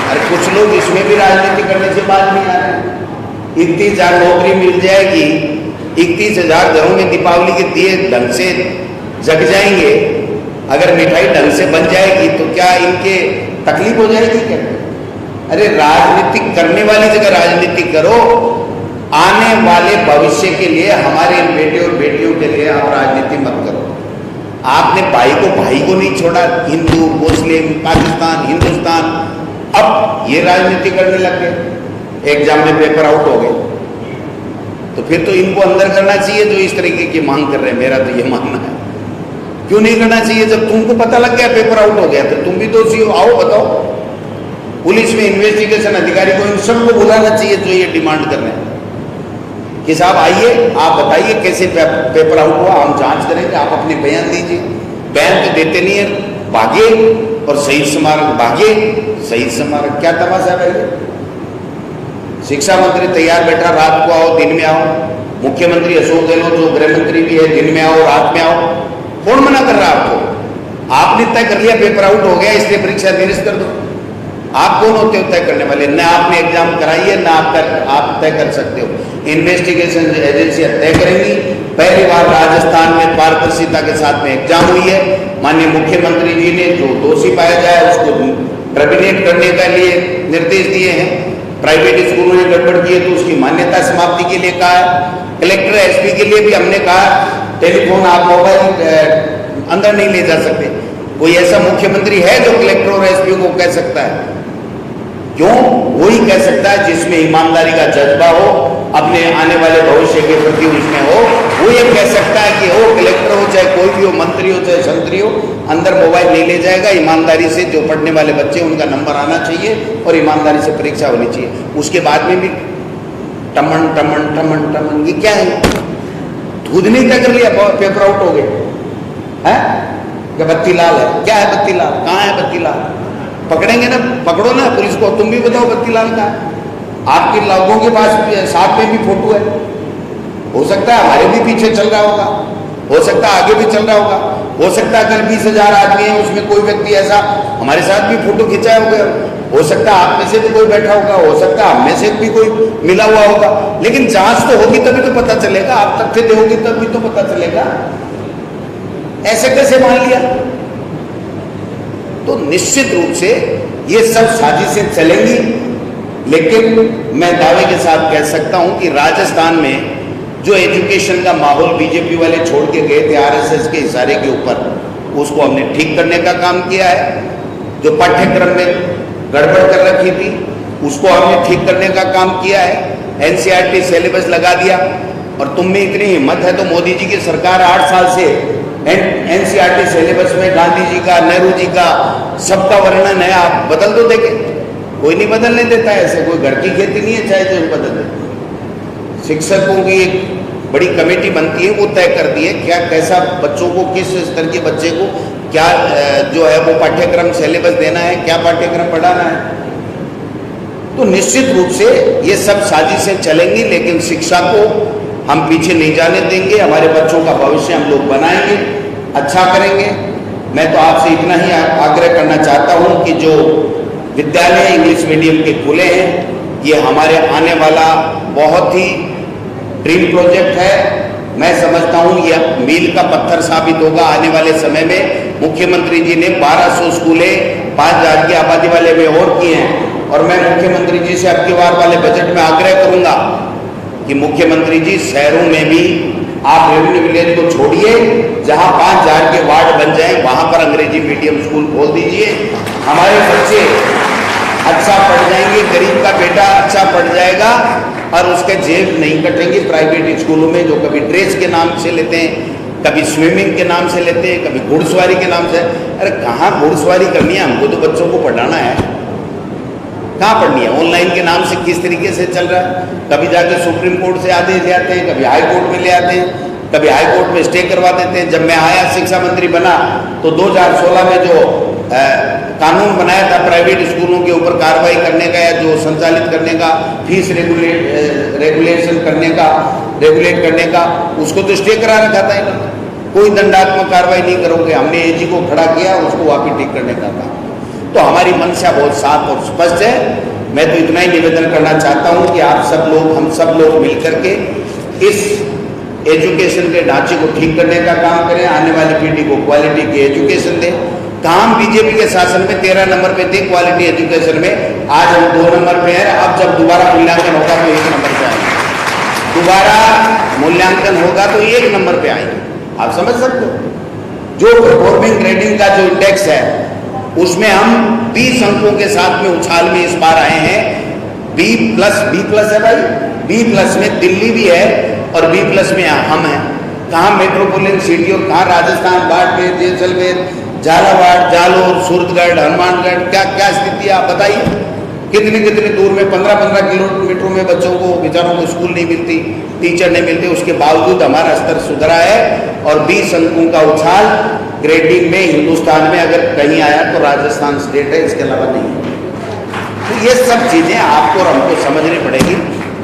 अरे कुछ लोग इसमें भी राजनीति करने से बात नहीं आ रहे हैं। 31,000 नौकरी मिल जाएगी, 31,000 घरों में दीपावली के दिए ढंग से जग जाएंगे, अगर मिठाई ढंग से बन जाएगी तो क्या इनके तकलीफ हो जाएगी क्या? अरे राजनीति करने वाली जगह राजनीति करो, आने वाले भविष्य के लिए, हमारे बेटे और बेटियों के लिए आप राजनीति मत करो। आपने भाई को नहीं छोड़ा, हिंदू मुस्लिम पाकिस्तान हिंदुस्तान, अब ये राजनीति करने लग गए, एग्जाम में पेपर आउट हो गए। तो फिर तो इनको अंदर करना चाहिए जो इस तरीके की मांग कर रहे हैं। मेरा तो ये मानना है, क्यों नहीं करना चाहिए? जब तुमको पता लग गया पेपर आउट हो गया तो तुम भी दोषी हो। आओ बताओ, पुलिस में इन्वेस्टिगेशन अधिकारी को इन सबको बुलाना चाहिए जो ये डिमांड कर रहे हैं कि साहब आइए, आप बताइए कैसे पेपर आउट हुआ, हम जांच करेंगे, आप अपने बयान दीजिए। बयान तो देते नहीं है, भागे, और शहीद स्मारक भागे। शहीद स्मारक क्या तमाशा है भाई? शिक्षा मंत्री तैयार बैठा, रात को आओ दिन में आओ। मुख्यमंत्री अशोक गहलोत जो गृह मंत्री भी है, दिन में आओ रात में आओ। कौन मना कर रहा है आपको? आपने तय कर लिया पेपर आउट हो गया इसलिए परीक्षा निरस्त कर दो। आप कौन होते हो तय करने वाले? न आपने एग्जाम कराई है, न आप तय कर सकते हो। इन्वेस्टिगेशन एजेंसियां तय करेंगी। पहली बार राजस्थान में पारदर्शिता के साथ में एग्जाम हुई है। माननीय मुख्यमंत्री जी ने जो दोषी पाया जाए उसको टर्मिनेट करने के लिए निर्देश दिए हैं। प्राइवेट स्कूलों ने गड़बड़ की है तो उसकी मान्यता समाप्ति के लिए कहा है। कलेक्टर एसपी के लिए भी हमने कहा, टेलीफोन आप मोबाइल अंदर नहीं ले जा सकते। कोई ऐसा मुख्यमंत्री है जो कलेक्टर और एसपी को कह सकता है? क्यों? वही कह सकता है जिसमें ईमानदारी का जज्बा हो, अपने आने वाले भविष्य के प्रति उसमें हो। वो ये कह सकता है कि वो कलेक्टर हो चाहे कोई भी हो, मंत्री हो चाहे संतरी हो, अंदर मोबाइल नहीं ले जाएगा। ईमानदारी से जो पढ़ने वाले बच्चे उनका नंबर आना चाहिए और ईमानदारी से परीक्षा होनी चाहिए। उसके बाद में भी टमन टमन टमन टमन, ये क्या है? खुद नहीं तय कर लिया, पेपर आउट हो गए हैं? क्या बत्ती लाल है? क्या है बत्ती लाल? कहाँ है बत्ती लाल? पकड़ेंगे ना, पकड़ो ना पुलिस को, तुम भी बताओ बत्ती लाल का। आपके लोगों के पास साथ में भी फोटो है, हो सकता है हमारे भी पीछे चल रहा होगा, हो सकता है आगे भी चल रहा होगा, हो सकता है कल 20,000 आदमी है उसमें कोई व्यक्ति ऐसा हमारे साथ भी फोटो खिंचाया होगा, हो सकता है आप में से भी कोई बैठा होगा, हो सकता है हम में से भी कोई मिला हुआ होगा। लेकिन जांच तो होगी तभी तो पता चलेगा, आप तथ्य दोगे तभी तो पता चलेगा। ऐसे कैसे मान लिया? तो निश्चित रूप से ये सब साजिशें चलेंगी। लेकिन मैं दावे के साथ कह सकता हूं कि राजस्थान में जो एजुकेशन का माहौल बीजेपी वाले छोड़ के गए थे आरएसएस के इशारे के ऊपर, उसको हमने ठीक करने का काम किया है। जो पाठ्यक्रम में गड़बड़ कर रखी थी उसको हमने ठीक करने का काम किया है। एनसीईआरटी सिलेबस लगा दिया। और तुम में इतनी हिम्मत है तो मोदी जी की सरकार 8 साल से एनसीईआरटी सिलेबस में गांधी जी का, नेहरू जी का, सबका वर्णन है। आप बदल दो, देखे कोई नहीं बदलने देता है। ऐसे कोई घर की खेती नहीं है चाहे जो बदल दे। शिक्षकों की एक बड़ी कमेटी बनती है, वो तय करती है क्या कैसा बच्चों को, किस स्तर के बच्चे को क्या जो है वो पाठ्यक्रम सिलेबस देना है, क्या पाठ्यक्रम पढ़ाना है। तो निश्चित रूप से ये सब साजिशें चलेंगी, लेकिन शिक्षा को हम पीछे नहीं जाने देंगे। हमारे बच्चों का भविष्य हम लोग बनाएंगे, अच्छा करेंगे। मैं तो आपसे इतना ही आग्रह करना चाहता हूं कि जो विद्यालय इंग्लिश मीडियम के खुले हैं, ये हमारे आने वाला बहुत ही ड्रीम प्रोजेक्ट है। मैं समझता हूं ये मील का पत्थर साबित होगा आने वाले समय में। मुख्यमंत्री जी ने 1200 स्कूलें 5,000 की आबादी वाले में और किए हैं। और मैं मुख्यमंत्री जी से अब की बार वाले बजट में आग्रह करूंगा कि मुख्यमंत्री जी शहरों में भी आप रेवेन्यू विलेज को छोड़िए, जहां 5,000 के वार्ड बन जाए वहां पर अंग्रेजी मीडियम स्कूल खोल दीजिए। हमारे बच्चे अच्छा पढ़ जाएंगे, गरीब का बेटा अच्छा पढ़ जाएगा और उसके जेब नहीं कटेंगे प्राइवेट स्कूलों में, जो कभी ड्रेस के नाम से लेते हैं, कभी स्विमिंग के नाम से लेते हैं, कभी घुड़सवारी के नाम से। अरे कहाँ घुड़सवारी करनी है? हमको तो बच्चों को पढ़ाना है। कहाँ पढ़नी है? ऑनलाइन के नाम से किस तरीके से चल रहा है। कभी जाके सुप्रीम कोर्ट से आदेश ले आते हैं, कभी हाई कोर्ट में ले आते हैं, कभी हाई कोर्ट में स्टे करवा देते हैं। जब मैं आया शिक्षा मंत्री बना तो 2016 में जो कानून बनाया था प्राइवेट स्कूलों के ऊपर कार्रवाई करने का या जो संचालित करने का, फीस रेगुलेट करने का, उसको तो स्टे करा रखा था इन्होंने। कोई दंडात्मक कार्रवाई नहीं करोगे। हमने एजी को खड़ा किया, उसको वापिस ठीक करने का था। तो हमारी मंशा बहुत साफ और स्पष्ट है। मैं तो इतना ही निवेदन करना चाहता हूं कि आप सब लोग, हम सब लोग मिलकर के इस एजुकेशन के ढांचे को ठीक करने का काम करें, आने वाली पीढ़ी को क्वालिटी की एजुकेशन दें। काम बीजेपी के शासन में 13 नंबर पे थे क्वालिटी एजुकेशन में, आज हम 2 नंबर पे हैं। अब जब दोबारा मूल्यांकन होगा तो 1 नंबर पे आएंगे, दोबारा मूल्यांकन होगा तो 1 नंबर पे आएंगे। आप समझ सकते हो, जो परफॉर्मिंग ग्रेडिंग का जो इंडेक्स है उसमें हम 20 अंकों के साथ में उछाल में इस बार आए हैं। बी प्लस है भाई, बी प्लस में दिल्ली भी है और बी प्लस में हम हैं। कहाँ मेट्रोपोलिटन सिटी और कहाँ राजस्थान, बाड़मेर, जैसलमेर, झालावाड़, जालोर, सूरतगढ़, हनुमानगढ़, क्या क्या स्थिति है आप बताइए। कितने कितने दूर में 15-15 किलोमीटरों में बच्चों को, बेचारों को स्कूल नहीं मिलती, टीचर नहीं मिलते, उसके बावजूद हमारा स्तर सुधरा है। और 20 अंकों का उछाल ग्रेडिंग में हिंदुस्तान में अगर कहीं आया तो राजस्थान स्टेट है, इसके अलावा नहीं है। तो ये सब चीज़ें आपको और हमको समझनी पड़ेगी।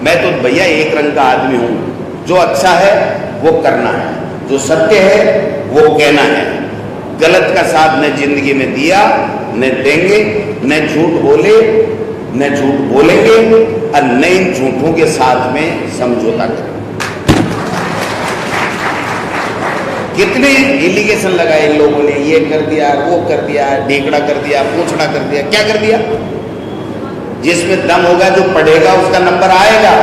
मैं तो भैया एक रंग का आदमी हूँ, जो अच्छा है वो करना है, जो सत्य है वो कहना है। गलत का साथ न जिंदगी में दिया न देंगे, न झूठ बोले न झूठ बोलेंगे, और न इन झूठों के साथ में समझौता करें। कितने एलिगेशन लगाए इन लोगों ने, ये कर दिया, वो कर दिया, ढेकड़ा कर दिया, पूछड़ा कर दिया, क्या कर दिया। जिसमें दम होगा, जो पढ़ेगा उसका नंबर आएगा।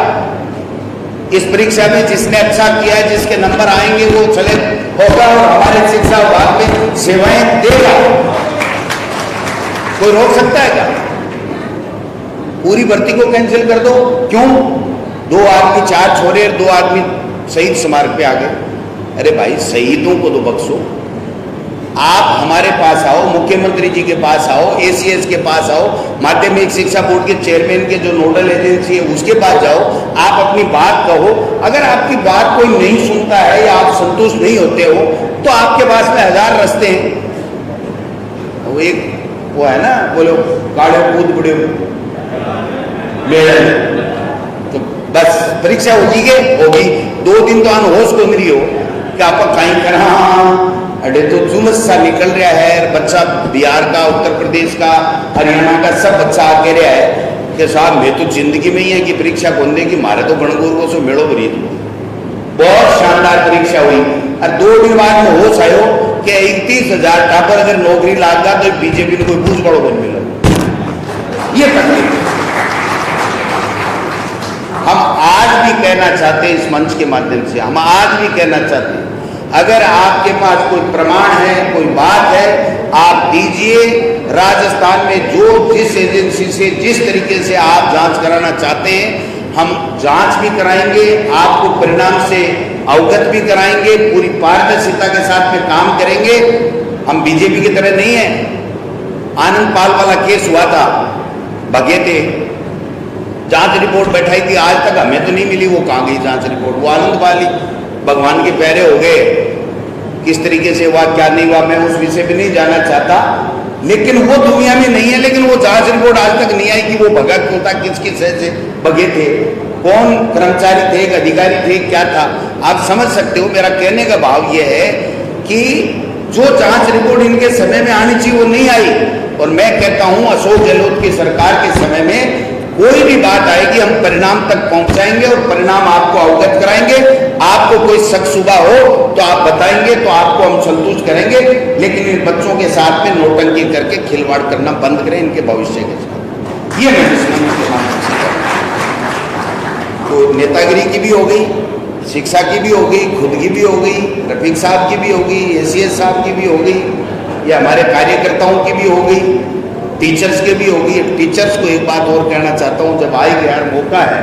इस परीक्षा में जिसने अच्छा किया है, जिसके नंबर आएंगे वो चले होगा और हमारे शिक्षा विभाग में सेवाएं देगा। कोई रोक सकता है क्या? पूरी भर्ती को कैंसिल कर दो, क्यों? 2 आदमी, 4 छोरे और 2 आदमी शहीद स्मारक पे आ गए। अरे भाई, शहीदों को तो बख्शो। आप हमारे पास आओ, मुख्यमंत्री जी के पास आओ, एसीएस के पास आओ, माध्यमिक शिक्षा बोर्ड के चेयरमैन के जो नोडल एजेंसी है उसके पास जाओ, आप अपनी बात कहो। अगर आपकी बात कोई नहीं सुनता है या आप संतुष्ट नहीं होते हो तो आपके पास में 1000 रास्ते हैं। वो एक वो है ना, बोलो गाड़े कूद बड़े तो बस परीक्षा होगी होगी। 2 दिन तो अनहोश को मिली हो कि आप कहीं करा, अरे तो जुलूस सा निकल रहा है। बच्चा बिहार का, उत्तर प्रदेश का, हरियाणा का सब बच्चा आके रहा है कि साहब मैं तो जिंदगी में ही है कि परीक्षा खोलने की, मारे तो गणगौर को सो मेड़ो बरी। बहुत शानदार परीक्षा हुई और 2 दिन बाद में होश आयो कि 31,000 टापर अगर नौकरी लाग गया तो बीजेपी ने कोई पूछ बड़ो बन मिला। ये तकलीफ हम आज भी कहना चाहते हैं, इस मंच के माध्यम से हम आज भी कहना चाहते हैं, अगर आपके पास कोई प्रमाण है, कोई बात है, आप दीजिए। राजस्थान में जो जिस एजेंसी से जिस तरीके से आप जांच कराना चाहते हैं, हम जांच भी कराएंगे, आपको परिणाम से अवगत भी कराएंगे, पूरी पारदर्शिता के साथ में काम करेंगे। हम बीजेपी की तरह नहीं है। आनंद पाल वाला केस हुआ था, भगे थे, जांच रिपोर्ट बैठाई थी, आज तक हमें तो नहीं मिली। वो कहाँ गई जांच रिपोर्ट? वो आनंद पाल ही भगवान के प्यारे हो गए। किस तरीके से हुआ, क्या नहीं हुआ, मैं उस विषय पे नहीं जाना चाहता, लेकिन वो दुनिया में नहीं है। लेकिन वो जांच रिपोर्ट आज तक नहीं आई कि वो भगा क्यों था, किस किस से भगे थे, कौन कर्मचारी थे, अधिकारी थे, क्या था। आप समझ सकते हो। मेरा कहने का भाव ये है कि जो जांच रिपोर्ट इनके समय में आनी चाहिए वो नहीं आई। और मैं कहता हूं अशोक गहलोत की सरकार के समय में कोई भी बात आएगी, हम परिणाम तक पहुंचाएंगे और परिणाम आपको अवगत कराएंगे। आपको कोई शक शुबा हो तो आप बताएंगे, तो आपको हम संतुष्ट करेंगे। लेकिन इन बच्चों के साथ में नौटंकी करके खिलवाड़ करना बंद करें इनके भविष्य के साथ। ये मैं तो नेतागिरी की भी हो गई, शिक्षा की भी हो गई, खुद की भी हो गई, रफीक साहब की भी हो गई, एसीएस साहब की भी हो गई, या हमारे कार्यकर्ताओं की भी हो गई, टीचर्स के भी हो गई। टीचर्स को एक बात और कहना चाहता हूं, जब आएगा यार मौका है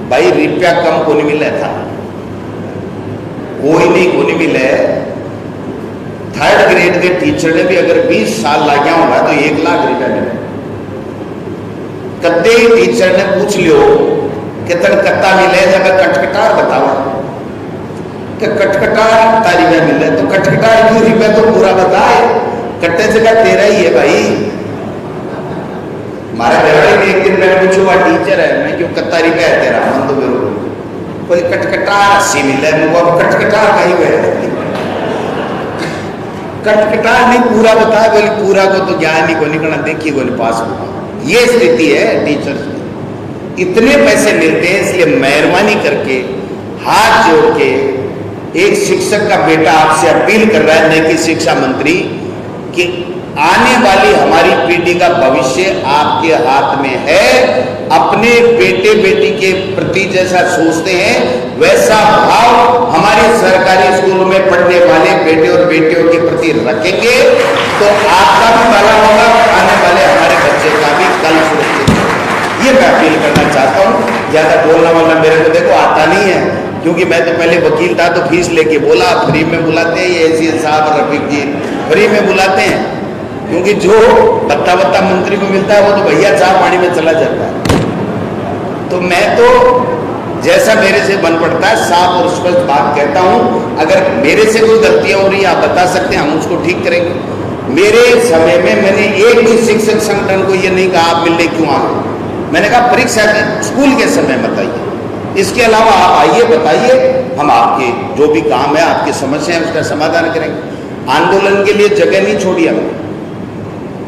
भाई, रुपया कम को नहीं मिला था, कोई नहीं को नहीं मिले। 3rd ग्रेड के टीचर ने भी अगर 20 साल लग गया होगा तो 1 लाख रुपया मिले। कद्दे टीचर ने पूछ लियो कि तन कत्ता मिले, जब कटकटार बताओ कि कटकटार तारी में मिले, तो कटकटार क्यों रुपया तो पूरा बताए, कट्टे जगह तेरा ही है भाई। हमारे घर में एक दिन मैंने पूछा, हुआ टीचर है, मैं क्यों कत्ता रुपया है तेरा, मन तो मेरे कोई कटकटार 80 मिले, वो अब कटकटार का ही है। कटकटा नहीं पूरा बताया, बोले पूरा को तो ज्ञान ही को नहीं करना, देखिए को नहीं पास होगा। ये स्थिति है टीचर्स की। इतने पैसे मिलते हैं, इसलिए मेहरबानी करके हाथ जोड़ के एक शिक्षक का बेटा आपसे अपील कर रहा है, न कि शिक्षा मंत्री, कि आने वाली हमारी पीढ़ी का भविष्य आपके हाथ में है। अपने बेटे बेटी के प्रति जैसा सोचते हैं वैसा भाव हमारे सरकारी स्कूलों में पढ़ने वाले बेटे और बेटियों के प्रति रखेंगे तो आपका भी भला होगा, आने वाले हमारे बच्चे का भी कल सुरक्षित होगा। ये मैं अपील करना चाहता हूँ। ज्यादा बोलना वाला मेरे को देखो आता नहीं है, क्योंकि मैं तो पहले वकील था तो फीस लेके बोला, फ्री में बुलाते हैं ये एसीएस साहब और रफीक जी फ्री में बुलाते हैं, क्योंकि जो बत्ता बत्ता मंत्री को मिलता है वो तो भैया चाह पानी में चला जाता है। तो मैं तो जैसा मेरे से बन पड़ता है साफ और स्पष्ट बात कहता हूं। अगर मेरे से कोई गलतियां हो रही है आप बता सकते हैं, हम उसको ठीक करेंगे। मेरे समय में मैंने एक भी शिक्षक संगठन को ये नहीं कहा आप मिलने क्यों आ गए, मैंने कहा परीक्षा के स्कूल के समय बताइए, इसके अलावा आप आइए बताइए, हम आपके जो भी काम है आपकी समस्या है उसका समाधान करेंगे। आंदोलन के लिए जगह नहीं छोड़ी हमने।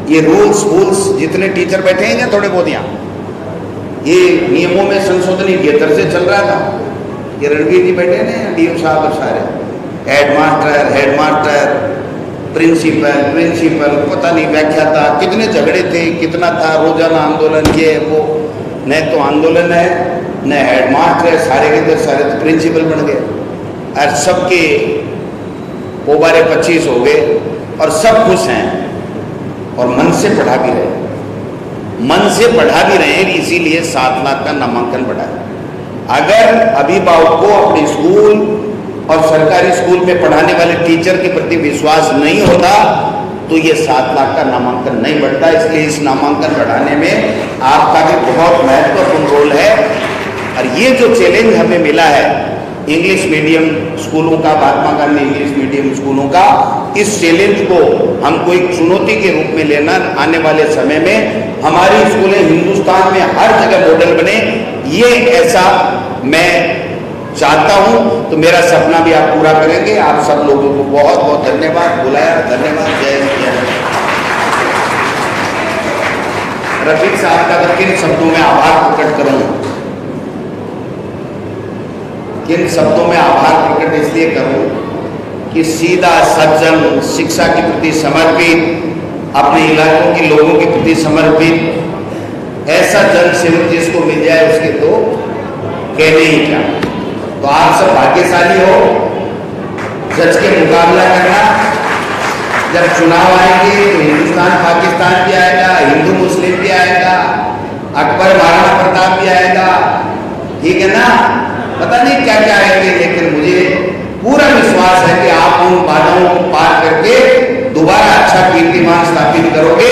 ये रूल्स वूल्स जितने टीचर बैठे हैं ना थोड़े बहुत यहाँ, ये नियमों में संशोधन ये तरह से चल रहा था। ये रणवीर जी बैठे ना डीओ साहब और सारे हेडमास्टर प्रिंसिपल पता नहीं व्याख्याता, कितने झगड़े थे, कितना था रोजाना आंदोलन, ये वो, न तो आंदोलन है न हेडमास्टर है, सारे के इधर सारे तो प्रिंसिपल बन गए और सबके पोबारे 25 हो गए और सब खुश हैं और मन से पढ़ा भी रहे, मन से पढ़ा भी रहे, इसीलिए 7 लाख का नामांकन बढ़ा है। अगर अभिभावक को अपने स्कूल और सरकारी स्कूल में पढ़ाने वाले टीचर के प्रति विश्वास नहीं होता तो ये 7 लाख का नामांकन नहीं बढ़ता। इसलिए इस नामांकन बढ़ाने में आपका भी बहुत महत्वपूर्ण रोल है। और ये जो चैलेंज हमें मिला है इंग्लिश मीडियम स्कूलों का, महात्मा गांधी इंग्लिश मीडियम स्कूलों का, इस चैलेंज को हमको एक चुनौती के रूप में लेना, आने वाले समय में हमारी स्कूलें हिंदुस्तान में हर जगह मॉडल बने, ये ऐसा मैं चाहता हूं। तो मेरा सपना भी आप पूरा करेंगे। आप सब लोगों को बहुत बहुत धन्यवाद, बुलाया धन्यवाद। जय हिंद। रफीक साहब का किन शब्दों में आभार प्रकट करूं, किन शब्दों में आभार प्रकट इसलिए करूं कि सीधा सज्जन, शिक्षा के प्रति समर्पित, अपने इलाकों के लोगों के प्रति समर्पित ऐसा जन सेवक जिसको मिल जाए उसके तो कहने ही क्या। तो आप सब भाग्यशाली हो। जज के मुकाबला करना, जब चुनाव आएंगे तो हिंदुस्तान पाकिस्तान भी आएगा, हिंदू मुस्लिम भी आएगा, अकबर महाराणा प्रताप भी आएगा, ठीक है ना, पता नहीं क्या क्या आएंगे, लेकिन मुझे पूरा विश्वास है कि आप उन बाधाओं को पार करके दोबारा अच्छा कीर्तिमान स्थापित करोगे।